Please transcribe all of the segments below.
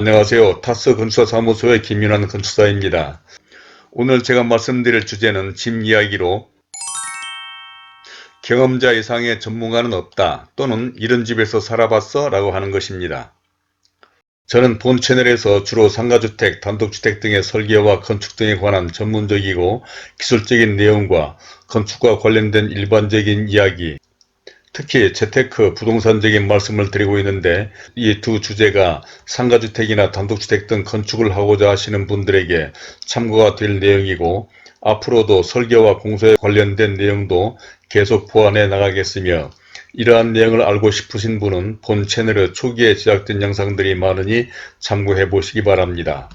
안녕하세요. 타스 건축사무소의 김윤환 건축사입니다. 오늘 제가 말씀드릴 주제는 집 이야기로 경험자 이상의 전문가는 없다 또는 이런 집에서 살아봤어 라고 하는 것입니다. 저는 본 채널에서 주로 상가주택, 단독주택 등의 설계와 건축 등에 관한 전문적이고 기술적인 내용과 건축과 관련된 일반적인 이야기, 특히 재테크, 부동산적인 말씀을 드리고 있는데 이 두 주제가 상가주택이나 단독주택 등 건축을 하고자 하시는 분들에게 참고가 될 내용이고 앞으로도 설계와 공사에 관련된 내용도 계속 보완해 나가겠으며 이러한 내용을 알고 싶으신 분은 본 채널에 초기에 제작된 영상들이 많으니 참고해 보시기 바랍니다.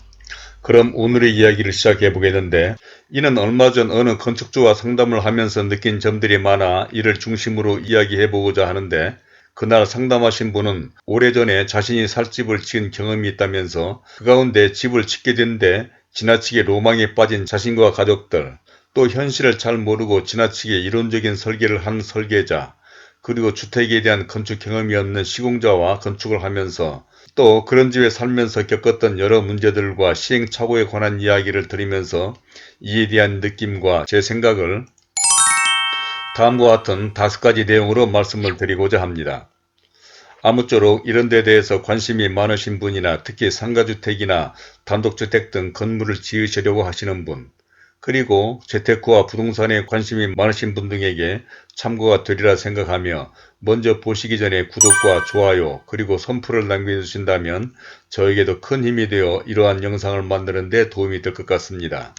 그럼 오늘의 이야기를 시작해 보겠는데 이는 얼마 전 어느 건축주와 상담을 하면서 느낀 점들이 많아 이를 중심으로 이야기해 보고자 하는데 그날 상담하신 분은 오래전에 자신이 살 집을 지은 경험이 있다면서 그 가운데 집을 짓게 된데 지나치게 로망에 빠진 자신과 가족들, 또 현실을 잘 모르고 지나치게 이론적인 설계를 한 설계자, 그리고 주택에 대한 건축 경험이 없는 시공자와 건축을 하면서 또 그런 집에 살면서 겪었던 여러 문제들과 시행착오에 관한 이야기를 들으면서 이에 대한 느낌과 제 생각을 다음과 같은 5가지 내용으로 말씀을 드리고자 합니다. 아무쪼록 이런 데 대해서 관심이 많으신 분이나 특히 상가주택이나 단독주택 등 건물을 지으시려고 하시는 분, 그리고 재테크와 부동산에 관심이 많으신 분 등에게 참고가 되리라 생각하며 먼저 보시기 전에 구독과 좋아요 그리고 선풀을 남겨주신다면 저에게도 큰 힘이 되어 이러한 영상을 만드는 데 도움이 될 것 같습니다.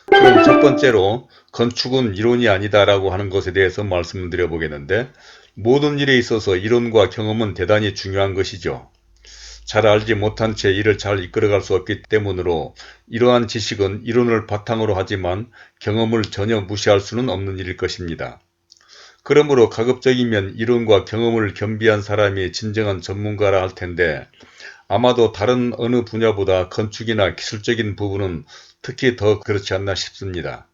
그럼 첫 번째로 건축은 이론이 아니다 라고 하는 것에 대해서 말씀을 드려보겠는데 모든 일에 있어서 이론과 경험은 대단히 중요한 것이죠. 잘 알지 못한 채 일을 잘 이끌어갈 수 없기 때문으로 이러한 지식은 이론을 바탕으로 하지만 경험을 전혀 무시할 수는 없는 일일 것입니다. 그러므로 가급적이면 이론과 경험을 겸비한 사람이 진정한 전문가라 할 텐데 아마도 다른 어느 분야보다 건축이나 기술적인 부분은 특히 더 그렇지 않나 싶습니다.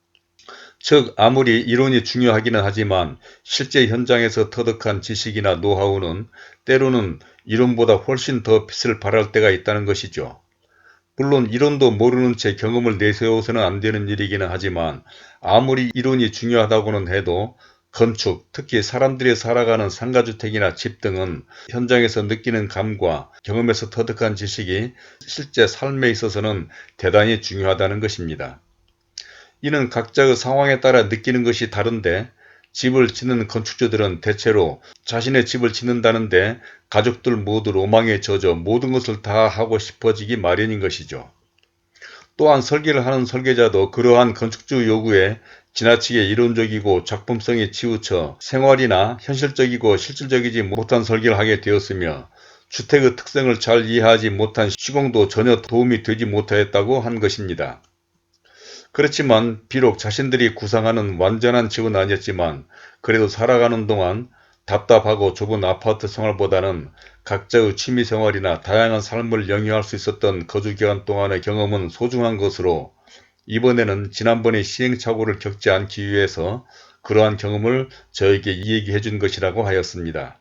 즉 아무리 이론이 중요하기는 하지만 실제 현장에서 터득한 지식이나 노하우는 때로는 이론보다 훨씬 더 빛을 발할 때가 있다는 것이죠. 물론 이론도 모르는 채 경험을 내세워서는 안 되는 일이기는 하지만 아무리 이론이 중요하다고는 해도 건축, 특히 사람들이 살아가는 상가주택이나 집 등은 현장에서 느끼는 감과 경험에서 터득한 지식이 실제 삶에 있어서는 대단히 중요하다는 것입니다. 이는 각자의 상황에 따라 느끼는 것이 다른데 집을 짓는 건축주들은 대체로 자신의 집을 짓는다는데 가족들 모두 로망에 젖어 모든 것을 다 하고 싶어지기 마련인 것이죠. 또한 설계를 하는 설계자도 그러한 건축주 요구에 지나치게 이론적이고 작품성에 치우쳐 생활이나 현실적이고 실질적이지 못한 설계를 하게 되었으며 주택의 특성을 잘 이해하지 못한 시공도 전혀 도움이 되지 못하였다고 한 것입니다. 그렇지만 비록 자신들이 구상하는 완전한 집은 아니었지만 그래도 살아가는 동안 답답하고 좁은 아파트 생활보다는 각자의 취미생활이나 다양한 삶을 영위할 수 있었던 거주기간 동안의 경험은 소중한 것으로 이번에는 지난번의 시행착오를 겪지 않기 위해서 그러한 경험을 저에게 이야기해 준 것이라고 하였습니다.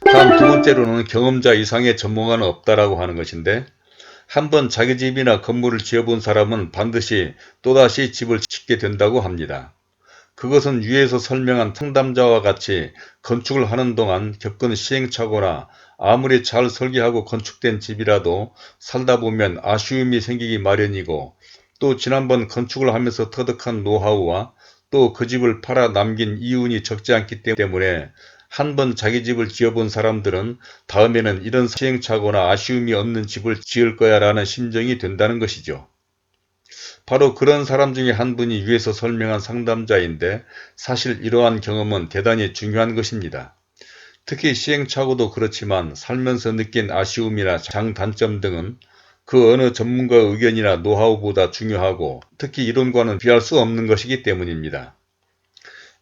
다음 두 번째로는 경험자 이상의 전문가는 없다라고 하는 것인데 한번 자기 집이나 건물을 지어본 사람은 반드시 또다시 집을 짓게 된다고 합니다. 그것은 위에서 설명한 상담자와 같이 건축을 하는 동안 겪은 시행착오나 아무리 잘 설계하고 건축된 집이라도 살다 보면 아쉬움이 생기기 마련이고 또 지난번 건축을 하면서 터득한 노하우와 또 그 집을 팔아 남긴 이윤이 적지 않기 때문에 한번 자기 집을 지어본 사람들은 다음에는 이런 시행착오나 아쉬움이 없는 집을 지을 거야 라는 심정이 된다는 것이죠. 바로 그런 사람 중에 한 분이 위에서 설명한 상담자인데 사실 이러한 경험은 대단히 중요한 것입니다. 특히 시행착오도 그렇지만 살면서 느낀 아쉬움이나 장단점 등은 그 어느 전문가의 의견이나 노하우보다 중요하고 특히 이론과는 비할 수 없는 것이기 때문입니다.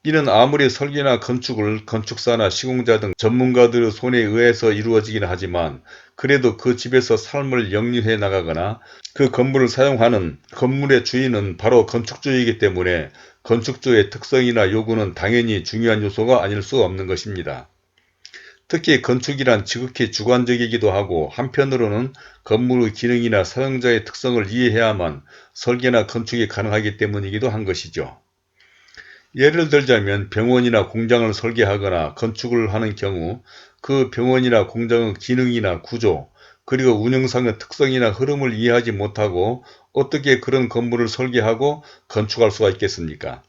이는 아무리 설계나 건축을 건축사나 시공자 등 전문가들의 손에 의해서 이루어지긴 하지만 그래도 그 집에서 삶을 영위해 나가거나 그 건물을 사용하는 건물의 주인은 바로 건축주이기 때문에 건축주의 특성이나 요구는 당연히 중요한 요소가 아닐 수 없는 것입니다. 특히 건축이란 지극히 주관적이기도 하고 한편으로는 건물의 기능이나 사용자의 특성을 이해해야만 설계나 건축이 가능하기 때문이기도 한 것이죠. 예를 들자면 병원이나 공장을 설계하거나 건축을 하는 경우 그 병원이나 공장의 기능이나 구조, 그리고 운영상의 특성이나 흐름을 이해하지 못하고 어떻게 그런 건물을 설계하고 건축할 수가 있겠습니까?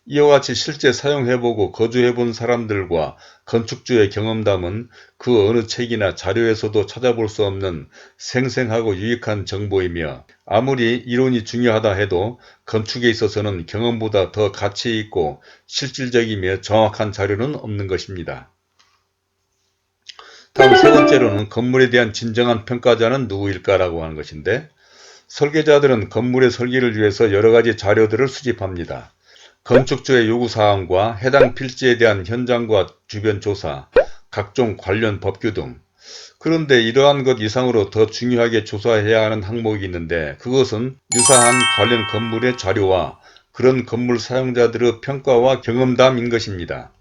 이와 같이 실제 사용해보고 거주해본 사람들과 건축주의 경험담은 그 어느 책이나 자료에서도 찾아볼 수 없는 생생하고 유익한 정보이며 아무리 이론이 중요하다 해도 건축에 있어서는 경험보다 더 가치 있고 실질적이며 정확한 자료는 없는 것입니다. 다음 세 번째로는 건물에 대한 진정한 평가자는 누구일까라고 하는 것인데 설계자들은 건물의 설계를 위해서 여러 가지 자료들을 수집합니다. 건축주의 요구사항과 해당 필지에 대한 현장과 주변 조사, 각종 관련 법규 등. 그런데 이러한 것 이상으로 더 중요하게 조사해야 하는 항목이 있는데 그것은 유사한 관련 건물의 자료와 그런 건물 사용자들의 평가와 경험담인 것입니다.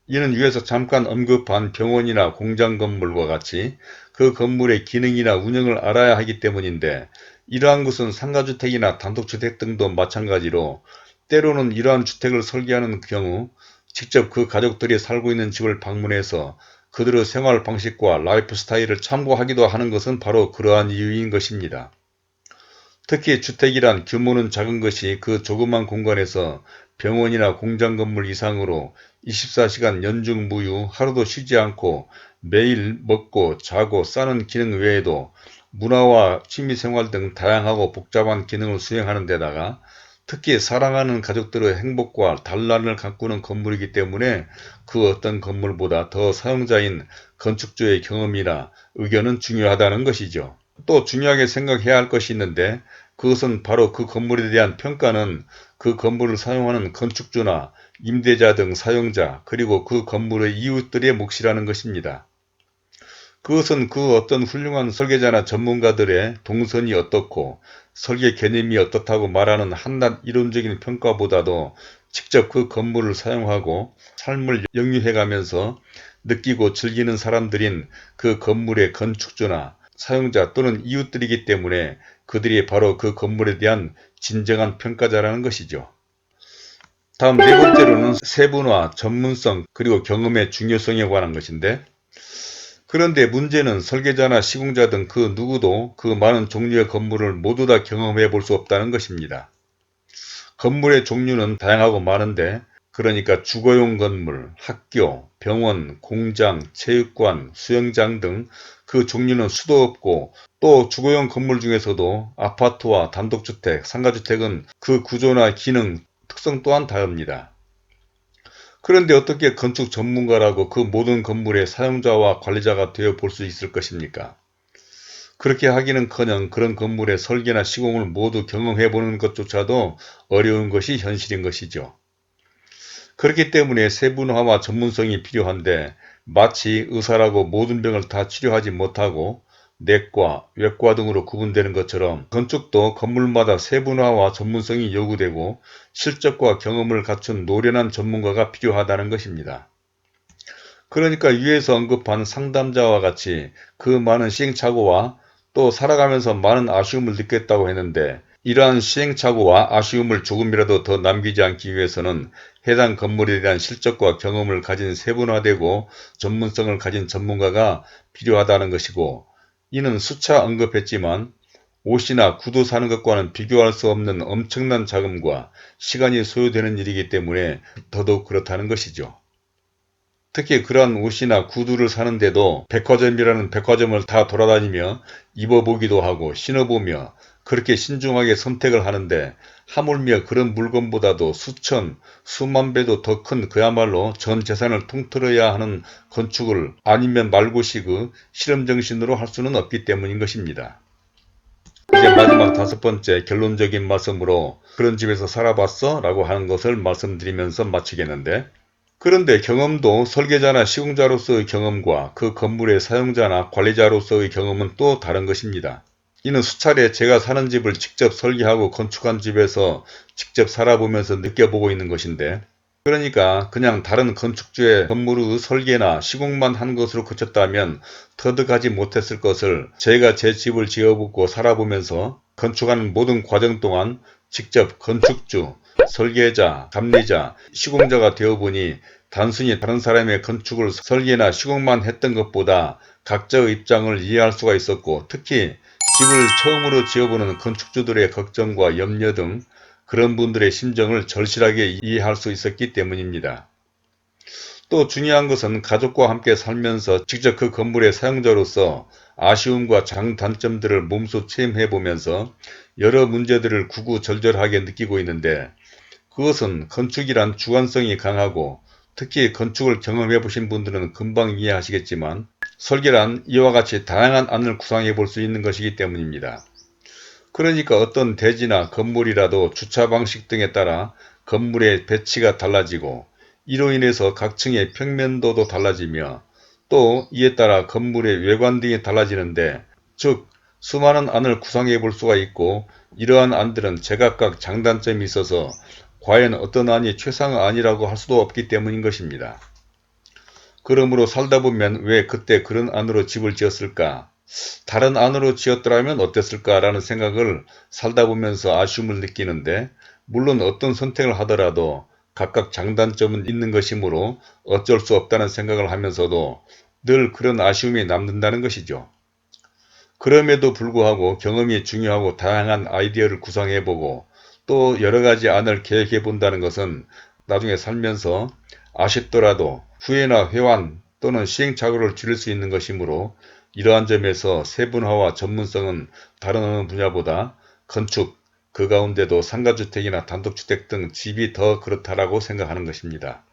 이는 위에서 잠깐 언급한 병원이나 공장 건물과 같이 그 건물의 기능이나 운영을 알아야 하기 때문인데 이러한 것은 상가주택이나 단독주택 등도 마찬가지로 때로는 이러한 주택을 설계하는 경우 직접 그 가족들이 살고 있는 집을 방문해서 그들의 생활 방식과 라이프 스타일을 참고하기도 하는 것은 바로 그러한 이유인 것입니다. 특히 주택이란 규모는 작은 것이 그 조그만 공간에서 병원이나 공장 건물 이상으로 24시간 연중무휴 하루도 쉬지 않고 매일 먹고 자고 싸는 기능 외에도 문화와 취미생활 등 다양하고 복잡한 기능을 수행하는 데다가 특히 사랑하는 가족들의 행복과 단란을 가꾸는 건물이기 때문에 그 어떤 건물보다 더 사용자인 건축주의 경험이나 의견은 중요하다는 것이죠. 또 중요하게 생각해야 할 것이 있는데 그것은 바로 그 건물에 대한 평가는 그 건물을 사용하는 건축주나 임대자 등 사용자 그리고 그 건물의 이웃들의 몫이라는 것입니다. 그것은 그 어떤 훌륭한 설계자나 전문가들의 동선이 어떻고 설계 개념이 어떻다고 말하는 한낱 이론적인 평가보다도 직접 그 건물을 사용하고 삶을 영유해가면서 느끼고 즐기는 사람들인 그 건물의 건축주나 사용자 또는 이웃들이기 때문에 그들이 바로 그 건물에 대한 진정한 평가자라는 것이죠. 다음 네 번째로는 세분화, 전문성 그리고 경험의 중요성에 관한 것인데 그런데 문제는 설계자나 시공자 등 그 누구도 그 많은 종류의 건물을 모두 다 경험해 볼 수 없다는 것입니다. 건물의 종류는 다양하고 많은데 그러니까 주거용 건물, 학교, 병원, 공장, 체육관, 수영장 등 그 종류는 수도 없고 또 주거용 건물 중에서도 아파트와 단독주택, 상가주택은 그 구조나 기능, 특성 또한 다릅니다. 그런데 어떻게 건축 전문가라고 그 모든 건물의 사용자와 관리자가 되어 볼 수 있을 것입니까? 그렇게 하기는커녕 그런 건물의 설계나 시공을 모두 경험해 보는 것조차도 어려운 것이 현실인 것이죠. 그렇기 때문에 세분화와 전문성이 필요한데 마치 의사라고 모든 병을 다 치료하지 못하고 내과, 외과 등으로 구분되는 것처럼 건축도 건물마다 세분화와 전문성이 요구되고 실적과 경험을 갖춘 노련한 전문가가 필요하다는 것입니다. 그러니까 위에서 언급한 상담자와 같이 그 많은 시행착오와 또 살아가면서 많은 아쉬움을 느꼈다고 했는데 이러한 시행착오와 아쉬움을 조금이라도 더 남기지 않기 위해서는 해당 건물에 대한 실적과 경험을 가진 세분화되고 전문성을 가진 전문가가 필요하다는 것이고 이는 수차 언급했지만 옷이나 구두 사는 것과는 비교할 수 없는 엄청난 자금과 시간이 소요되는 일이기 때문에 더더욱 그렇다는 것이죠. 특히 그러한 옷이나 구두를 사는데도 백화점이라는 백화점을 다 돌아다니며 입어보기도 하고 신어보며 그렇게 신중하게 선택을 하는데 하물며 그런 물건보다도 수천, 수만 배도 더 큰 그야말로 전 재산을 통틀어야 하는 건축을 아니면 말고식의 실험정신으로 할 수는 없기 때문인 것입니다. 이제 마지막 다섯 번째 결론적인 말씀으로 그런 집에서 살아봤어? 라고 하는 것을 말씀드리면서 마치겠는데 그런데 경험도 설계자나 시공자로서의 경험과 그 건물의 사용자나 관리자로서의 경험은 또 다른 것입니다. 이는 수차례 제가 사는 집을 직접 설계하고 건축한 집에서 직접 살아보면서 느껴보고 있는 것인데 그러니까 그냥 다른 건축주의 건물의 설계나 시공만 한 것으로 그쳤다면 터득하지 못했을 것을 제가 제 집을 지어보고 살아보면서 건축하는 모든 과정 동안 직접 건축주, 설계자, 감리자, 시공자가 되어보니 단순히 다른 사람의 건축을 설계나 시공만 했던 것보다 각자의 입장을 이해할 수가 있었고, 특히 집을 처음으로 지어보는 건축주들의 걱정과 염려 등 그런 분들의 심정을 절실하게 이해할 수 있었기 때문입니다. 또 중요한 것은 가족과 함께 살면서 직접 그 건물의 사용자로서 아쉬움과 장단점들을 몸소 체험해 보면서 여러 문제들을 구구절절하게 느끼고 있는데, 그것은 건축이란 주관성이 강하고 특히 건축을 경험해 보신 분들은 금방 이해하시겠지만, 설계란 이와 같이 다양한 안을 구상해 볼 수 있는 것이기 때문입니다. 그러니까 어떤 대지나 건물이라도 주차 방식 등에 따라 건물의 배치가 달라지고, 이로 인해서 각 층의 평면도도 달라지며, 또 이에 따라 건물의 외관 등이 달라지는데, 즉 수많은 안을 구상해 볼 수가 있고, 이러한 안들은 제각각 장단점이 있어서 과연 어떤 안이 최상의 안이라고 할 수도 없기 때문인 것입니다. 그러므로 살다 보면 왜 그때 그런 안으로 집을 지었을까? 다른 안으로 지었더라면 어땠을까? 라는 생각을 살다 보면서 아쉬움을 느끼는데, 물론 어떤 선택을 하더라도 각각 장단점은 있는 것이므로 어쩔 수 없다는 생각을 하면서도 늘 그런 아쉬움이 남는다는 것이죠. 그럼에도 불구하고 경험이 중요하고 다양한 아이디어를 구상해보고 또 여러가지 안을 계획해본다는 것은 나중에 살면서 아쉽더라도 후회나 회환 또는 시행착오를 줄일 수 있는 것이므로, 이러한 점에서 세분화와 전문성은 다른 어느 분야보다 건축, 그 가운데도 상가주택이나 단독주택 등 집이 더 그렇다라고 생각하는 것입니다.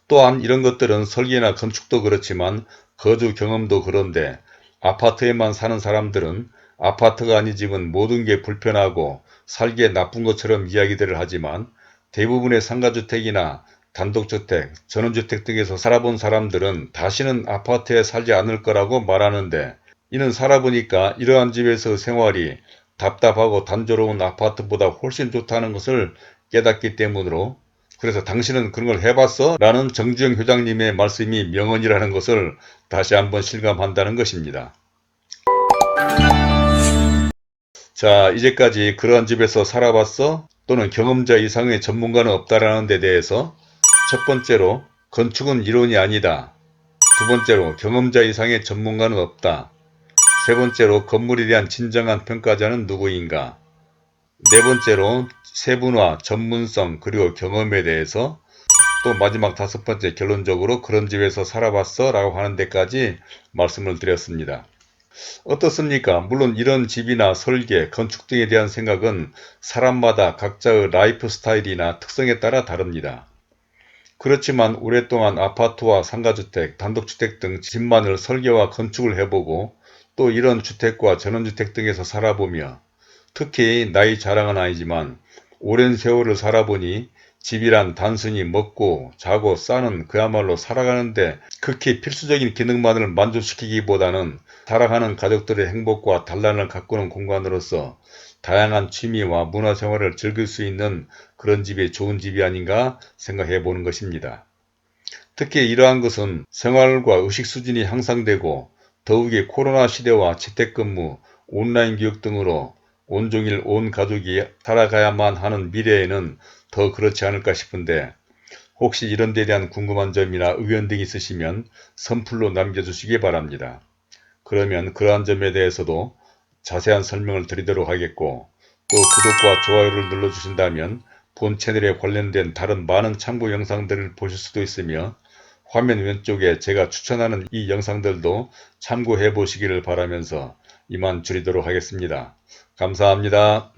또한 이런 것들은 설계나 건축도 그렇지만 거주 경험도 그런데, 아파트에만 사는 사람들은 아파트가 아닌 집은 모든 게 불편하고 살기에 나쁜 것처럼 이야기들을 하지만, 대부분의 상가주택이나 단독주택, 전원주택 등에서 살아본 사람들은 다시는 아파트에 살지 않을 거라고 말하는데, 이는 살아보니까 이러한 집에서 생활이 답답하고 단조로운 아파트보다 훨씬 좋다는 것을 깨닫기 때문으로, 그래서 당신은 그런 걸 해봤어? 라는 정주영 회장님의 말씀이 명언이라는 것을 다시 한번 실감한다는 것입니다. 자, 이제까지 그러한 집에서 살아봤어? 또는 경험자 이상의 전문가는 없다라는 데 대해서, 첫 번째로 건축은 이론이 아니다, 두 번째로 경험자 이상의 전문가는 없다, 세 번째로 건물에 대한 진정한 평가자는 누구인가, 네 번째로 세분화, 전문성 그리고 경험에 대해서, 또 마지막 다섯 번째 결론적으로 그런 집에서 살아봤어? 라고 하는 데까지 말씀을 드렸습니다. 어떻습니까? 물론 이런 집이나 설계, 건축 등에 대한 생각은 사람마다 각자의 라이프 스타일이나 특성에 따라 다릅니다. 그렇지만 오랫동안 아파트와 상가주택, 단독주택 등 집만을 설계와 건축을 해보고 또 이런 주택과 전원주택 등에서 살아보며, 특히 나이 자랑은 아니지만 오랜 세월을 살아보니 집이란 단순히 먹고 자고 싸는, 그야말로 살아가는데 극히 필수적인 기능만을 만족시키기보다는 살아가는 가족들의 행복과 단란을 가꾸는 공간으로서 다양한 취미와 문화생활을 즐길 수 있는 그런 집이 좋은 집이 아닌가 생각해 보는 것입니다. 특히 이러한 것은 생활과 의식 수준이 향상되고 더욱이 코로나 시대와 재택근무, 온라인 교육 등으로 온종일 온 가족이 살아가야만 하는 미래에는 더 그렇지 않을까 싶은데, 혹시 이런 데 대한 궁금한 점이나 의견 등이 있으시면 선플로 남겨주시기 바랍니다. 그러면 그러한 점에 대해서도 자세한 설명을 드리도록 하겠고, 또 구독과 좋아요를 눌러주신다면 본 채널에 관련된 다른 많은 참고 영상들을 보실 수도 있으며, 화면 왼쪽에 제가 추천하는 이 영상들도 참고해 보시기를 바라면서 이만 줄이도록 하겠습니다. 감사합니다.